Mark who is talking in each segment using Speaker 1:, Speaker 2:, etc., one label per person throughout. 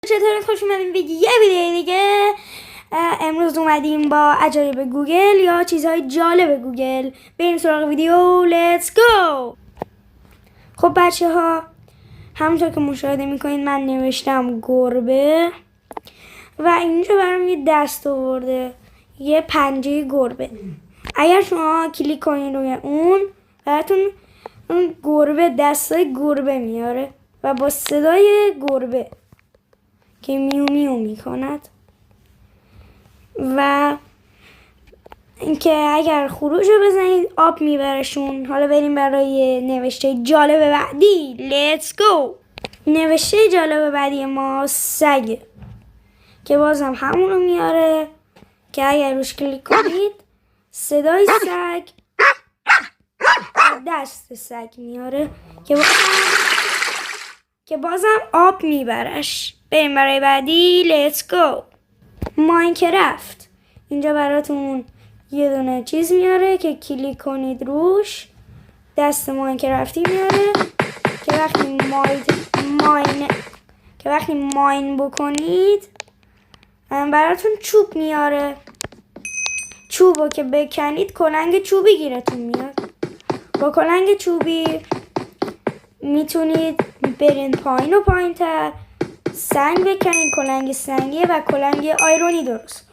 Speaker 1: چطورید؟ خوش اومدیم به یه ویدیو دیگه. امروز اومدیم با عجایب گوگل یا چیزهای جالب گوگل. بریم سراغ ویدیو. لیتس گو. خب بچه ها، همونطور که مشاهده میکنید من نوشتم گربه و اینجا برام یه دست آورده، یه پنجه گربه. اگر شما کلیک کنید روی اون، براتون اون گربه دستای گربه میاره و با صدای گربه که میو میو میکند و اینکه اگر خروج رو بزنید آب میبرشون. حالا بریم برای نوشته جالب بعدی. لیتس گو. نوشته جالب بعدی ما سگه که بازم همون رو میاره که اگر روش کلیک کنید صدای سگ دست سگ میاره که بازم آب میبرش. بریم برای بعدی. لیتس گو. ماینکرافت. اینجا براتون یه دونه چیز میاره که کلیک کنید روش دست ماینکرافتی میاره که وقتی ماین بکنید براتون چوب میاره. چوبو که بکنید کلنگ چوبی گیرتون میاد. با کلنگ چوبی میتونید برین پایین و پایین تر، سنگ بکنید، کلنگ سنگیه و کلنگ آیرونی درست.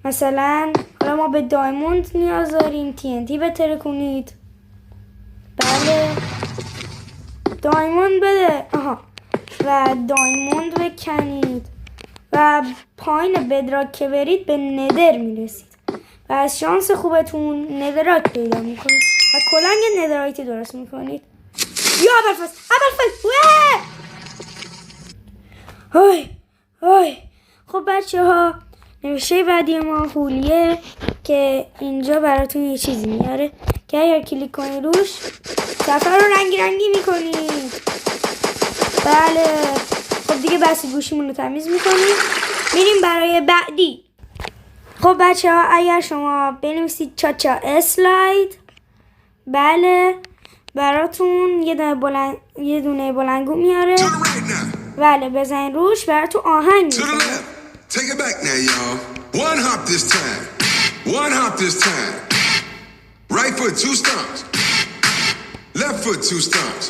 Speaker 1: مثلا حالا ما به دایموند نیاز داریم، TNT بتره کنید. بله دایموند بده. و دایموند بکنید و پایین بدراک که برید به ندر میرسید و از شانس خوبتون ندراک پیدا میکنید و کلنگ ندرایتی درست میکنید. یا ابرفست خب بچه ها، نوشته بعدی ما هولیه که اینجا براتون یه چیزی میاره که اگر کلیک کنید روش سفر رو رنگی رنگی میکنید. بله خب دیگه بس گوشیمون رو تمیز میکنید. میریم برای بعدی. خب بچه ها، اگر شما بنویسید چاچا اسلاید، بله براتون یه دونه بلنگو میاره. بله بزنید روش براتون آهنگ میکنه.
Speaker 2: Take it back now, y'all. One hop this time. One hop this time. Right foot, 2 stumps. Left foot, 2 stumps.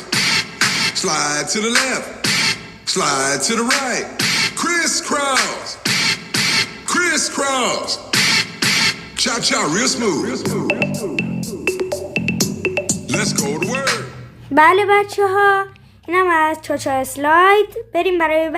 Speaker 2: Slide to the left. Slide to the right. Crisscross. Crisscross. Cha-cha, real smooth. Let's go to work.
Speaker 1: بله بچه ها، اینم از چاچا اسلاید. بریم برای